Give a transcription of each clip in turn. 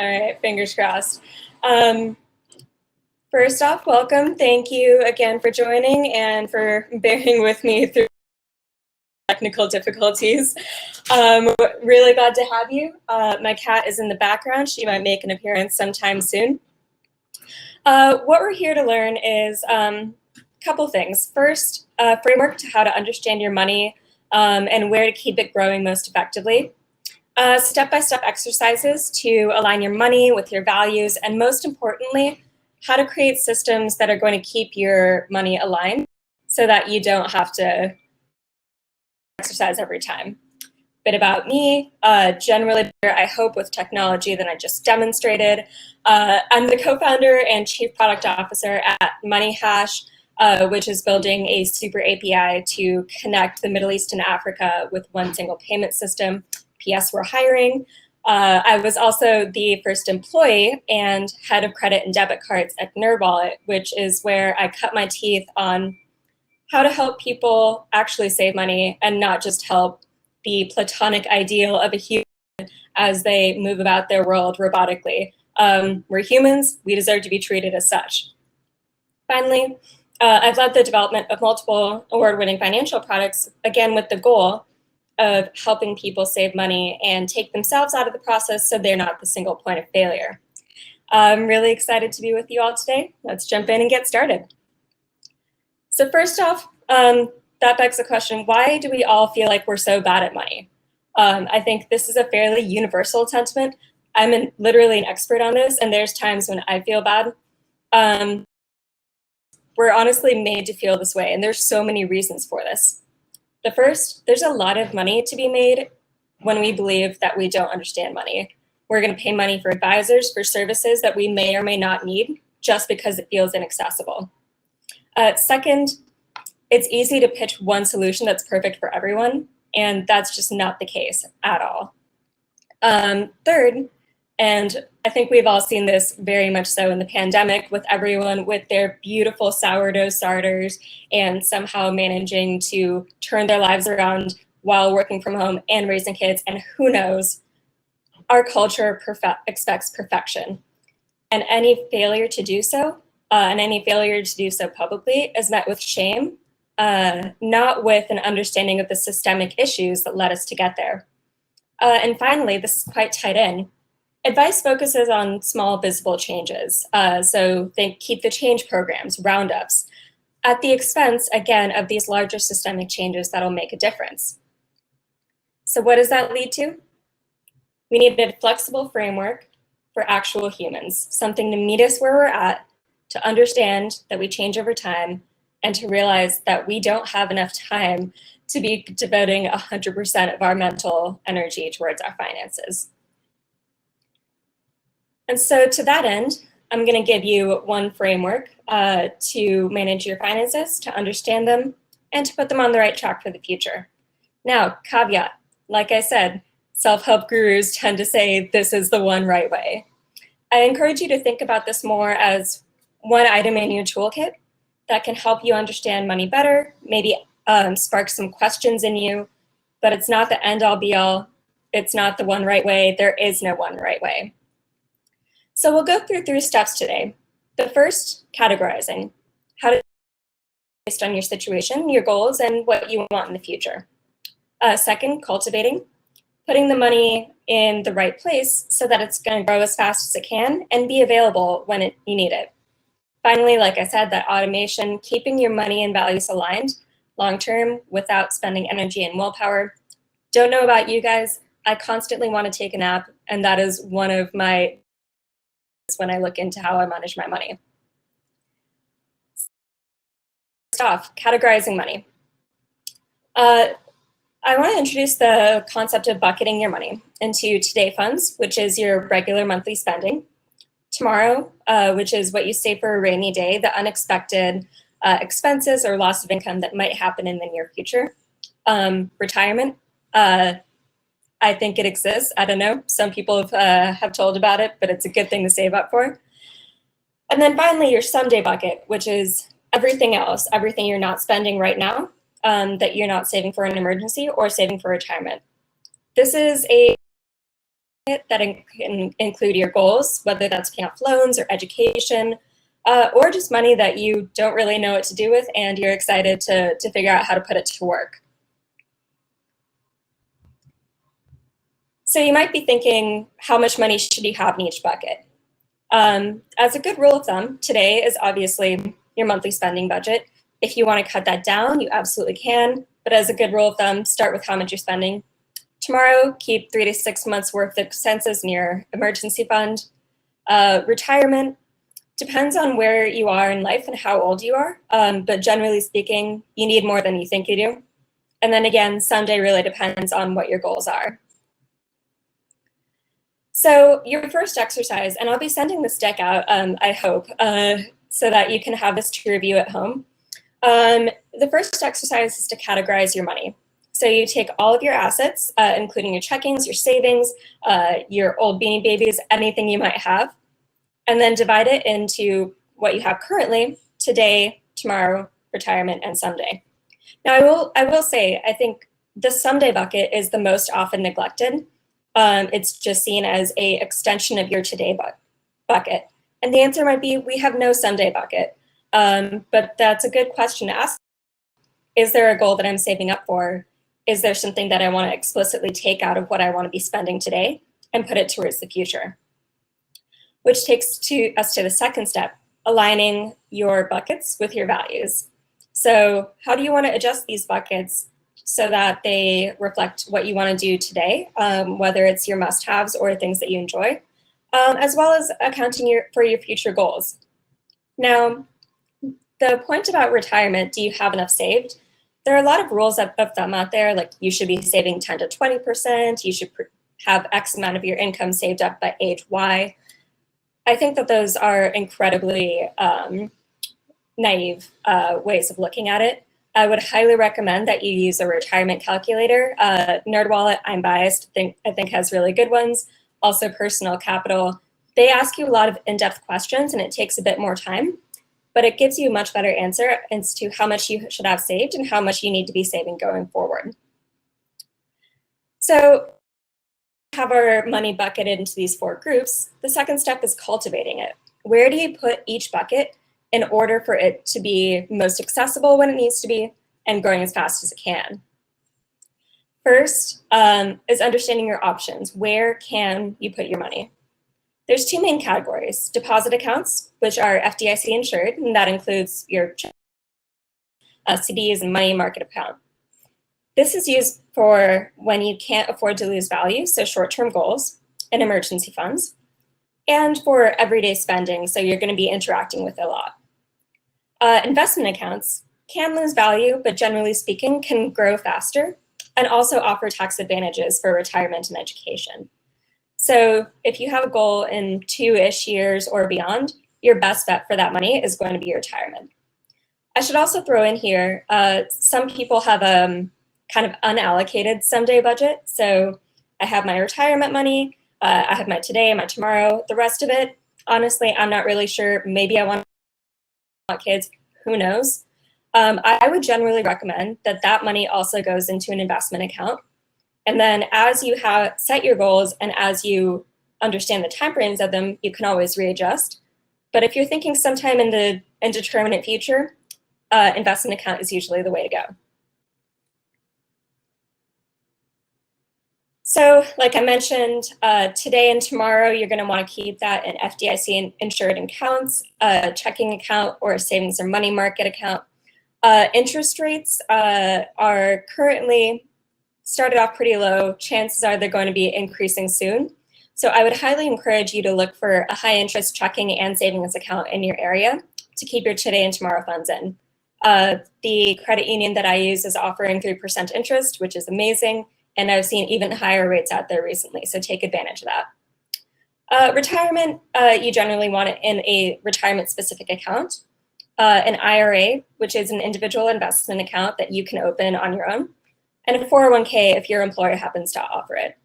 All right, fingers crossed. First off, welcome. Thank you again for joining and for bearing with me through technical difficulties. Really glad to have you. My cat is in the background. She might make an appearance sometime soon. What we're here to learn is a couple things. First, a framework to how to understand your money and where to keep it growing most effectively. Step-by-step exercises to align your money with your values, and most importantly, how to create systems that are going to keep your money aligned so that you don't have to exercise every time. Bit about me, generally better, I hope, with technology than I just demonstrated. I'm the co-founder and chief product officer at MoneyHash, which is building a super API to connect the Middle East and Africa with one single payment system. P.S. We're hiring. I was also the first employee and head of credit and debit cards at NerdWallet, which is where I cut my teeth on how to help people actually save money and not just help the platonic ideal of a human as they move about their world robotically. We're humans. We deserve to be treated as such. Finally, I've led the development of multiple award-winning financial products, again with the goal of helping people save money and take themselves out of the process so they're not the single point of failure. I'm really excited to be with you all today. Let's jump in and get started. So first off, that begs the question, why do we all feel like we're so bad at money? I think this is a fairly universal sentiment. I'm literally an expert on this, and there's times when I feel bad. We're honestly made to feel this way, and there's so many reasons for this. The first, there's a lot of money to be made when we believe that we don't understand money. We're going to pay money for advisors for services that we may or may not need just because it feels inaccessible. Second, it's easy to pitch one solution that's perfect for everyone, and that's just not the case at all. Third, and I think we've all seen this very much so in the pandemic with everyone with their beautiful sourdough starters and somehow managing to turn their lives around while working from home and raising kids. And who knows, our culture expects perfection. And any failure to do so, publicly, is met with shame, not with an understanding of the systemic issues that led us to get there. And finally, this is quite tied in. Advice focuses on small, visible changes. So think keep the change programs, roundups, at the expense, again, of these larger systemic changes that'll make a difference. So what does that lead to? We need a flexible framework for actual humans, something to meet us where we're at, to understand that we change over time, and to realize that we don't have enough time to be devoting 100% of our mental energy towards our finances. And so to that end, I'm going to give you one framework to manage your finances, to understand them, and to put them on the right track for the future. Now, caveat, like I said, self-help gurus tend to say this is the one right way. I encourage you to think about this more as one item in your toolkit that can help you understand money better, maybe spark some questions in you, but it's not the end-all be-all. It's not the one right way. There is no one right way. So we'll go through 3 steps today. The first, categorizing. How to based on your situation, your goals, and what you want in the future. Second, cultivating. Putting the money in the right place so that it's going to grow as fast as it can and be available when you need it. Finally, like I said, that automation, keeping your money and values aligned long-term without spending energy and willpower. Don't know about you guys, I constantly want to take a nap, and that is one of my when I look into how I manage my money. First off, categorizing money. I want to introduce the concept of bucketing your money into today funds, which is your regular monthly spending. Tomorrow, which is what you save for a rainy day, the unexpected expenses or loss of income that might happen in the near future. Retirement. I think it exists. I don't know. Some people have told about it, but it's a good thing to save up for. And then finally, your someday bucket, which is everything else, everything you're not spending right now, that you're not saving for an emergency or saving for retirement. This is a that can include your goals, whether that's paying off loans or education, or just money that you don't really know what to do with and you're excited to figure out how to put it to work. So you might be thinking, how much money should you have in each bucket? As a good rule of thumb, today is obviously your monthly spending budget. If you want to cut that down, you absolutely can. But as a good rule of thumb, start with how much you're spending. Tomorrow, keep 3 to 6 months worth of expenses in your emergency fund. Retirement depends on where you are in life and how old you are. But generally speaking, you need more than you think you do. And then again, someday really depends on what your goals are. So your first exercise, and I'll be sending this deck out, I hope, so that you can have this to review at home. The first exercise is to categorize your money. So you take all of your assets, including your checkings, your savings, your old Beanie Babies, anything you might have, and then divide it into what you have currently, today, tomorrow, retirement, and someday. Now, I will say, I think the someday bucket is the most often neglected. It's just seen as an extension of your today bucket. And the answer might be, we have no someday bucket. But that's a good question to ask. Is there a goal that I'm saving up for? Is there something that I want to explicitly take out of what I want to be spending today and put it towards the future? Which takes us to the second step, aligning your buckets with your values. So how do you want to adjust these buckets so that they reflect what you want to do today, whether it's your must-haves or things that you enjoy, as well as accounting for your future goals? Now, the point about retirement, do you have enough saved? There are a lot of rules of thumb out there, like you should be saving 10 to 20%, you should have X amount of your income saved up by age Y. I think that those are incredibly naive ways of looking at it. I would highly recommend that you use a retirement calculator. NerdWallet, I'm biased, I think has really good ones. Also Personal Capital. They ask you a lot of in-depth questions and it takes a bit more time, but it gives you a much better answer as to how much you should have saved and how much you need to be saving going forward. So have our money bucketed into these 4 groups. The second step is cultivating it. Where do you put each bucket in order for it to be most accessible when it needs to be and growing as fast as it can? First is understanding your options. Where can you put your money? There's 2 main categories: deposit accounts, which are FDIC insured, and that includes your CDs and money market account. This is used for when you can't afford to lose value, so short-term goals and emergency funds, and for everyday spending, so you're going to be interacting with it a lot. Investment accounts can lose value, but generally speaking, can grow faster and also offer tax advantages for retirement and education. So if you have a goal in 2-ish years or beyond, your best bet for that money is going to be retirement. I should also throw in here, some people have a kind of unallocated someday budget. So I have my retirement money, I have my today, my tomorrow, the rest of it, honestly, I'm not really sure. Maybe I want kids, who knows? I would generally recommend that that money also goes into an investment account. And then as you have set your goals and as you understand the timeframes of them, you can always readjust. But if you're thinking sometime in the indeterminate future, investment account is usually the way to go. So like I mentioned, today and tomorrow, you're going to want to keep that in FDIC insured accounts, a checking account, or a savings or money market account. Interest rates are currently started off pretty low. Chances are they're going to be increasing soon. So I would highly encourage you to look for a high interest checking and savings account in your area to keep your today and tomorrow funds in. The credit union that I use is offering 3% interest, which is amazing. And I've seen even higher rates out there recently, so take advantage of that. Retirement, you generally want it in a retirement-specific account. An IRA, which is an individual investment account that you can open on your own, and a 401k if your employer happens to offer it.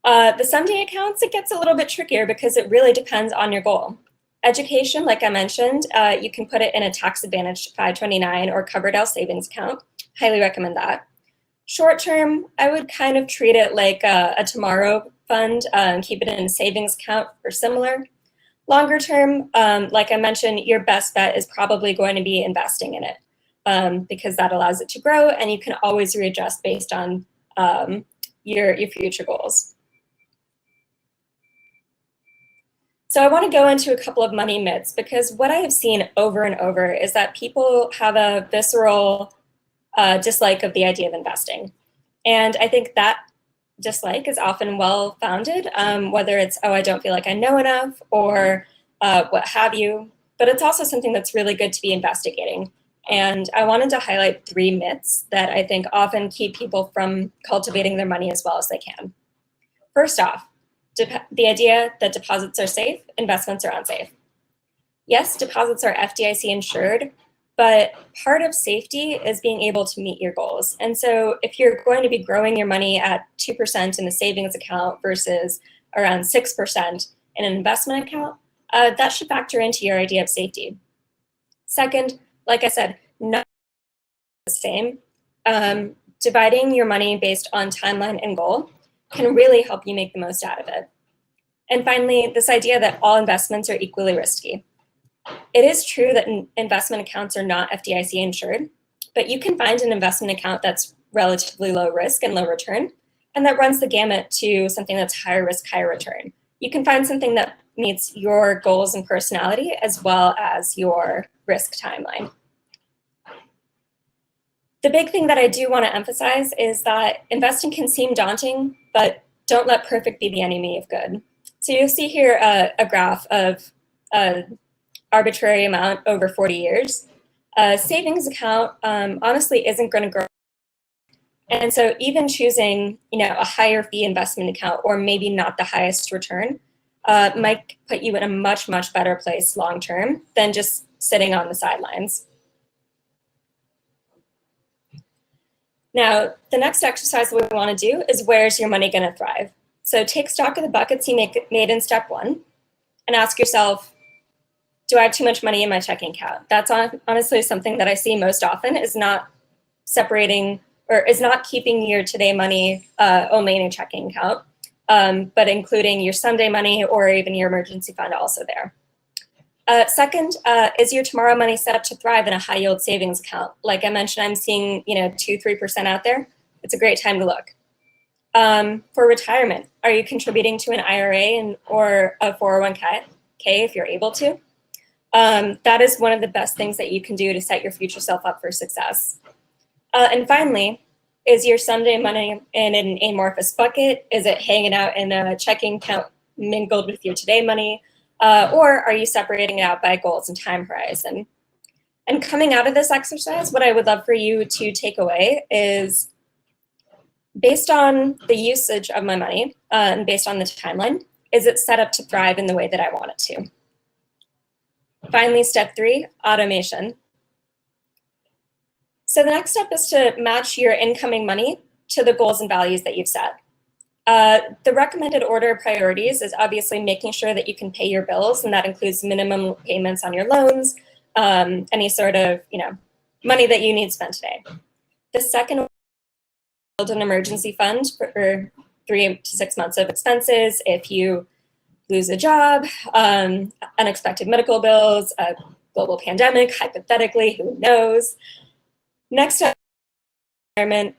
The someday accounts, it gets a little bit trickier because it really depends on your goal. Education, like I mentioned, you can put it in a tax-advantaged 529 or Coverdell savings account. Highly recommend that. Short term, I would kind of treat it like a tomorrow fund, keep it in a savings account or similar. Longer term, like I mentioned, your best bet is probably going to be investing in it because that allows it to grow, and you can always readjust based on your future goals. So I want to go into a couple of money myths because what I have seen over and over is that people have a visceral dislike of the idea of investing. And I think that dislike is often well-founded, whether it's, oh, I don't feel like I know enough or what have you. But it's also something that's really good to be investigating. And I wanted to highlight 3 myths that I think often keep people from cultivating their money as well as they can. First off, the idea that deposits are safe, investments are unsafe. Yes, deposits are FDIC insured, but part of safety is being able to meet your goals. And so if you're going to be growing your money at 2% in a savings account versus around 6% in an investment account, that should factor into your idea of safety. Second, like I said, not the same. Dividing your money based on timeline and goal can really help you make the most out of it. And finally, this idea that all investments are equally risky. It is true that investment accounts are not FDIC insured, but you can find an investment account that's relatively low risk and low return, and that runs the gamut to something that's higher risk, higher return. You can find something that meets your goals and personality as well as your risk timeline. The big thing that I do want to emphasize is that investing can seem daunting, but don't let perfect be the enemy of good. So you'll see here a graph of arbitrary amount over 40 years. A savings account honestly isn't going to grow. And so even choosing a higher fee investment account or maybe not the highest return might put you in a much, much better place long term than just sitting on the sidelines. Now, the next exercise that we want to do is where's your money going to thrive? So take stock of the buckets you made in step 1 and ask yourself, do I have too much money in my checking account? That's honestly something that I see most often is not separating or is not keeping your today money only in your checking account, but including your Sunday money or even your emergency fund also there. Second, is your tomorrow money set up to thrive in a high yield savings account? Like I mentioned, I'm seeing 2-3% out there. It's a great time to look. For retirement, are you contributing to an IRA or a 401k if you're able to? That is one of the best things that you can do to set your future self up for success. And finally, is your Sunday money in an amorphous bucket? Is it hanging out in a checking account mingled with your today money? Or are you separating it out by goals and time horizon? And coming out of this exercise, what I would love for you to take away is based on the usage of my money and based on the timeline, is it set up to thrive in the way that I want it to? Finally, step 3, automation. So the next step is to match your incoming money to the goals and values that you've set. The recommended order of priorities is obviously making sure that you can pay your bills, and that includes minimum payments on your loans, any sort of money that you need to spend today. The second, build an emergency fund for 3 to 6 months of expenses if you lose a job, unexpected medical bills, a global pandemic, hypothetically, who knows. Next up, retirement.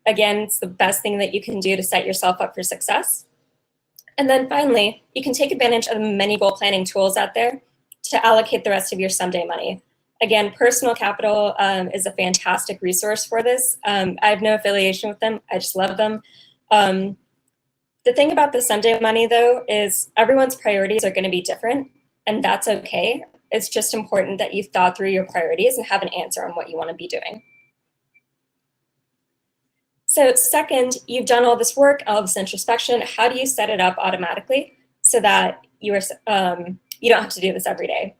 Again, it's the best thing that you can do to set yourself up for success. And then finally, you can take advantage of the many goal planning tools out there to allocate the rest of your someday money. Again, Personal Capital is a fantastic resource for this. I have no affiliation with them. I just love them. The thing about the Sunday money, though, is everyone's priorities are going to be different, and that's okay. It's just important that you've thought through your priorities and have an answer on what you want to be doing. So second, you've done all this work, all this introspection. How do you set it up automatically so that you don't have to do this every day?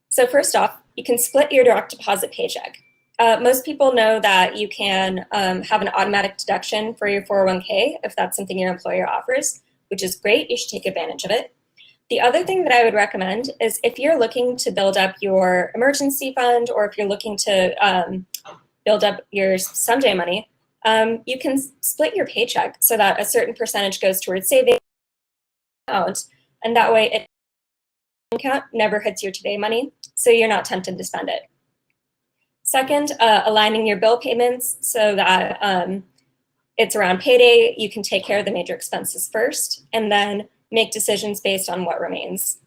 So first off, you can split your direct deposit paycheck. Most people know that you can have an automatic deduction for your 401k if that's something your employer offers, which is great. You should take advantage of it. The other thing that I would recommend is if you're looking to build up your emergency fund or if you're looking to build up your Sunday money, you can split your paycheck so that a certain percentage goes towards saving account, and that way it account never hits your today money, so you're not tempted to spend it. Second, aligning your bill payments so that it's around payday, you can take care of the major expenses first, and then make decisions based on what remains.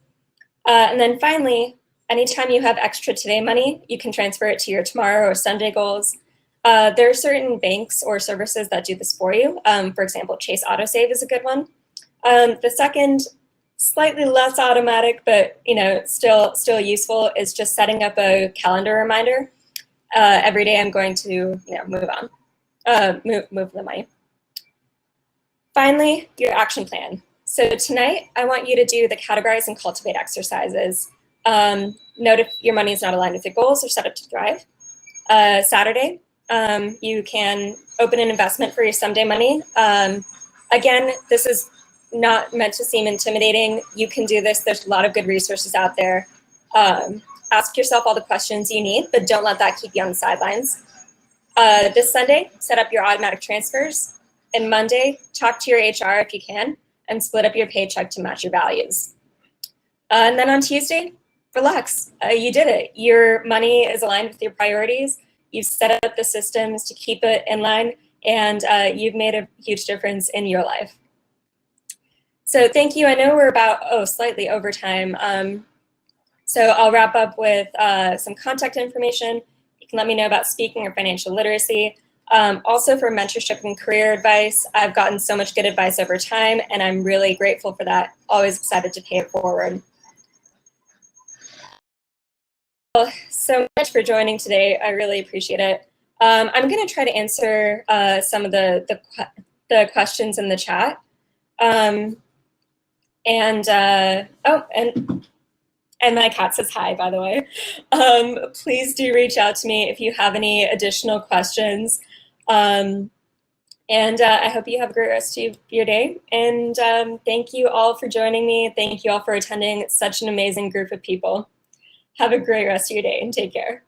And then finally, anytime you have extra today money, you can transfer it to your tomorrow or Sunday goals. There are certain banks or services that do this for you. For example, Chase AutoSave is a good one. The second, slightly less automatic, but still useful, is just setting up a calendar reminder. Every day I'm going to move the money. Finally, your action plan. So tonight, I want you to do the categorize and cultivate exercises. Note if your money is not aligned with your goals or set up to thrive. Saturday, you can open an investment for your someday money. Again, this is not meant to seem intimidating. You can do this. There's a lot of good resources out there. Ask yourself all the questions you need, but don't let that keep you on the sidelines. This Sunday, set up your automatic transfers. And Monday, talk to your HR if you can, and split up your paycheck to match your values. And then on Tuesday, relax. You did it. Your money is aligned with your priorities. You've set up the systems to keep it in line, and you've made a huge difference in your life. So thank you. I know we're about, slightly over time. So I'll wrap up with some contact information. You can let me know about speaking or financial literacy. Also for mentorship and career advice, I've gotten so much good advice over time, and I'm really grateful for that. Always excited to pay it forward. Well, so much for joining today. I really appreciate it. I'm going to try to answer some of the questions in the chat. And my cat says hi, by the way. Please do reach out to me if you have any additional questions. And I hope you have a great rest of your day. And thank you all for joining me. Thank you all for attending. It's such an amazing group of people. Have a great rest of your day and take care.